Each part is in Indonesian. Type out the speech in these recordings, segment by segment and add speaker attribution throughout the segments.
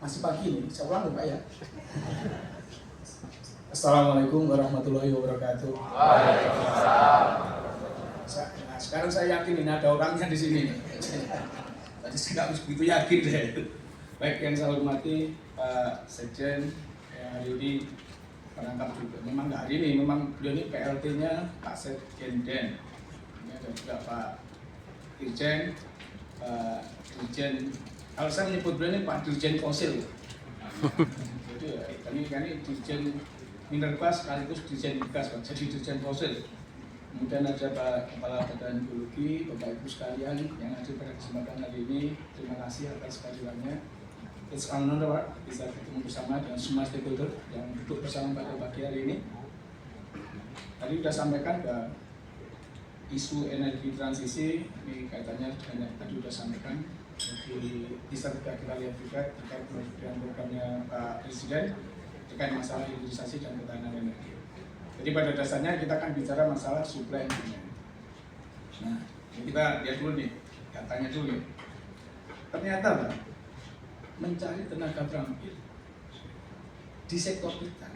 Speaker 1: Masih pagi nih, saya ulang Pak ya. Assalamualaikum warahmatullahi wabarakatuh.
Speaker 2: Waalaikumsalam.
Speaker 1: Nah, sekarang saya yakin ini ada orangnya di sini. Tadi saya nggak begitu yakin deh. Baik, yang saya hormati Pak Sekjen yang hari ini menangkap juga. Memang nggak hari ini, memang beliau ini PLT-nya Pak Sekjen Den. Ini ada juga Pak Dirjen, Pak Dirjen. Kalau saya menyebut beliau ini Pak Dirjen Fosil. Jadi ini Dirjen Minerba sekaligus Dirjen Migas, jadi Dirjen Fosil. Kemudian ada Pak Kepala Badan Geologi, Bapak Ibu sekalian yang hadir pada kesempatan hari ini. Terima kasih atas kehadirannya. It's an honor Pak bisa bertemu bersama dengan semua stakeholder yang duduk bersama pada pagi hari ini. Tadi sudah sampaikan bahwa isu energi transisi ini kaitannya dengan yang tadi sudah sampaikan. Jadi bisa kita lihat juga terkait dengan programnya Pak Presiden terkait masalah hilirisasi dan ketahanan energi. Jadi pada dasarnya kita akan bicara masalah supply and demand. Nah, kita lihat dulu nih, datanya dulu nih. Ternyata Pak, mencari tenaga terampil di sektor kita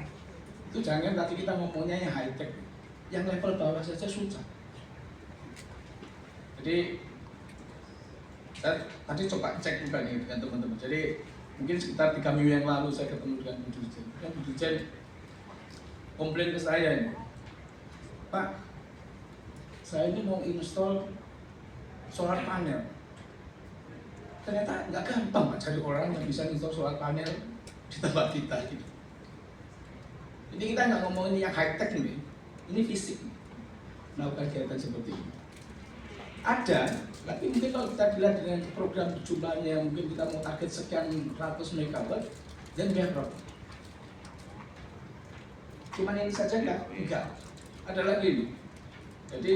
Speaker 1: itu jangan nanti kita ngomongnya yang high tech, yang level bawah saja susah. Jadi saya tadi coba cek juga nih dengan teman-teman. Jadi mungkin sekitar 3 minggu yang lalu saya ketemu dengan Bu Dirjen. Bu Dirjen komplain ke saya ini, Pak, saya ini mau install solar panel. Ternyata nggak gampang Pak cari orang yang bisa install solar panel di tempat kita gitu. Ini kita nggak ngomongin yang high tech ini fisik. Melakukan kegiatan seperti ini. Ada, tapi mungkin kalau kita dilihat dengan program jumlahnya mungkin kita mau target sekian ratus megawatt, dan biar cuma ini saja enggak. Ada lagi nih. Jadi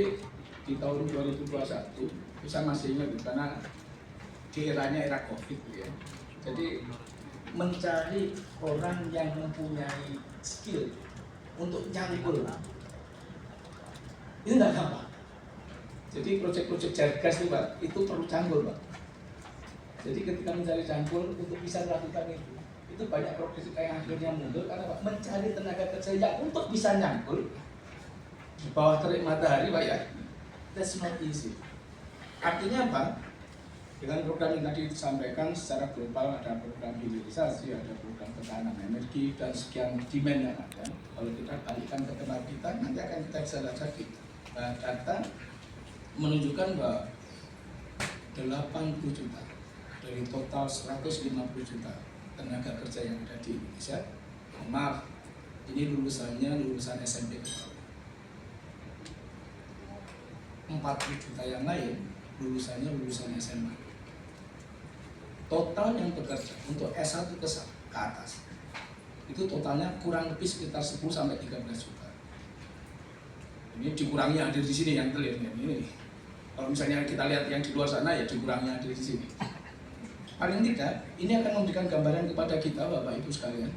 Speaker 1: di tahun 2021 saya masih ingat karena di eranya era COVID ya. Jadi mencari orang yang mempunyai skill untuk nyangkul ini enggak gampang. Jadi proyek-proyek gas itu Pak, itu perlu cangkul Pak. Jadi ketika mencari cangkul untuk bisa melakukan itu banyak progres yang akhirnya mundur karena Pak mencari tenaga kerja yang untuk bisa nyangkul di bawah terik matahari Pak ya, that's not easy. Artinya apa? Dengan program yang tadi disampaikan secara global ada program hilirisasi, ada program ketahanan energi dan sekian demand yang ada. Kalau kita balikkan ke tempat kita nanti akan kita bisa lihat lagi. Nah, data menunjukkan bahwa 80 juta dari total 150 juta tenaga kerja yang ada di Indonesia, maaf, ini lulusan SMP. 40 juta yang lain lulusan SMA. Total yang bekerja untuk S1 ke atas itu totalnya kurang lebih sekitar 10 sampai 13 juta. Ini dikurangi yang ada di sini yang terlihat ini. Kalau misalnya kita lihat yang di luar sana ya dikurangi yang ada di sini. Paling tidak ini akan memberikan gambaran kepada kita Bapak Ibu sekalian.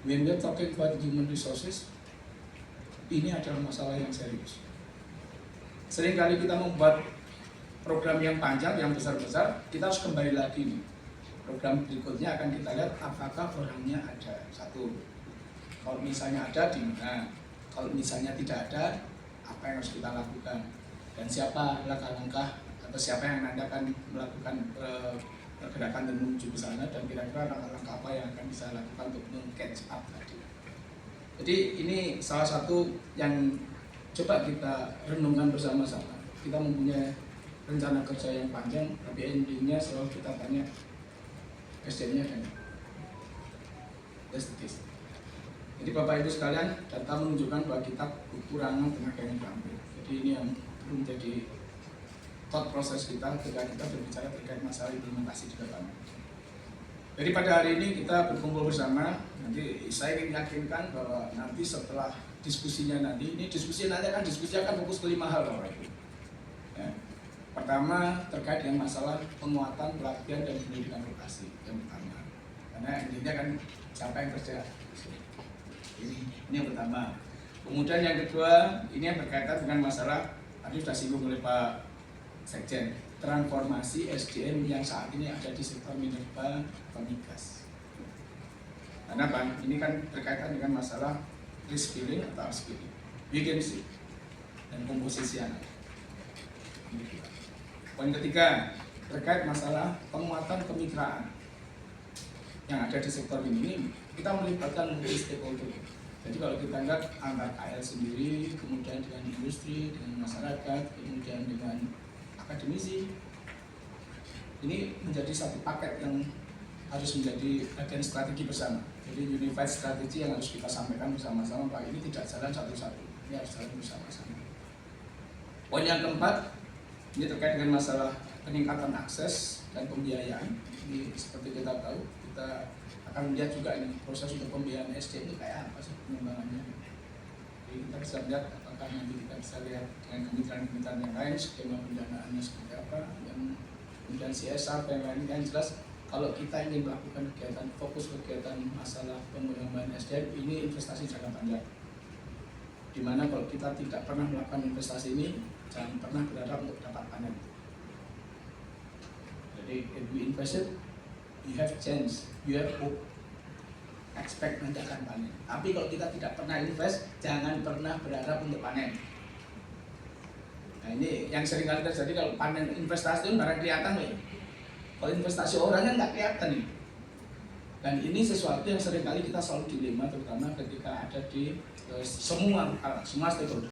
Speaker 1: When we are talking about human resources, ini adalah masalah yang serius. Seringkali kita membuat program yang panjang, yang besar-besar, kita harus kembali lagi nih. Program berikutnya akan kita lihat apakah orangnya ada. Satu, kalau misalnya ada di mana, kalau misalnya tidak ada, apa yang harus kita lakukan, dan siapa langkah-langkah atau siapa yang nanti akan melakukan pergerakan dan menuju ke sana, dan kira-kira langkah-langkah apa yang akan bisa lakukan untuk meng-catch up tadi. Jadi ini salah satu yang coba kita renungkan bersama-sama. Kita mempunyai rencana kerja yang panjang, tapi endingnya selalu kita tanya SDM-nya kan. That's the case. Jadi Bapak Ibu sekalian, data menunjukkan bahwa kita kekurangan tenaga yang terampil. Jadi ini yang perlu menjadi thought proses kita ketika kita berbicara terkait masalah implementasi di lapangan. Jadi pada hari ini kita berkumpul bersama. Nanti saya ingin yakinkan bahwa nanti setelah diskusinya nanti, ini diskusi nanti akan fokus ke 5 hal Bapak Ibu. Ya. Pertama terkait dengan masalah penguatan pelatihan dan pendidikan vokasi yang pertama. Karena intinya kan siapa yang kerja. Ini yang pertama. Kemudian yang kedua, ini yang berkaitan dengan masalah tadi sudah singgung oleh Pak Sekjen, transformasi SDM yang saat ini ada di sektor mineral atau migas. Karena Bang, ini kan berkaitan dengan masalah reskilling atau upskilling, vacancy dan komposisi anak. Poin ketiga, terkait masalah penguatan kemitraan yang ada di sektor ini, kita melibatkan multi stakeholder. Jadi kalau kita lihat antar KL sendiri, kemudian dengan industri, dengan masyarakat, kemudian dengan akademisi, ini menjadi satu paket yang harus menjadi bagian strategi bersama. Jadi unified strategi yang harus kita sampaikan bersama-sama, Pak, ini tidak jalan satu-satu, ini harus jalan bersama-sama. Poin yang keempat, ini terkait dengan masalah peningkatan akses dan pembiayaan. Ini seperti kita tahu, kita akan melihat juga ini proses untuk pembiayaan SDM itu kayak apa sih pengembangannya. Jadi kita bisa lihat apakah nanti kita bisa lihat dengan kemitraan-kemitraan yang lain, skema pendanaannya seperti apa, yang kemudian CSR dan lain-lain. Yang jelas kalau kita ingin melakukan kegiatan, fokus kegiatan masalah pengembangan SDM, ini investasi jangka panjang. Dimana kalau kita tidak pernah melakukan investasi ini, jangan pernah berharap untuk dapat panen. Jadi if we invested, you have chance, you have hope, expect nanti akan panen. Tapi kalau kita tidak pernah invest, jangan pernah berharap untuk panen. Nah ini yang sering kali terjadi kalau panen investasi itu barang kelihatan nih. Kalau investasi orang kan nggak kelihatan nih. Dan ini sesuatu yang sering kali kita selalu dilema, terutama ketika ada di semua stakeholder.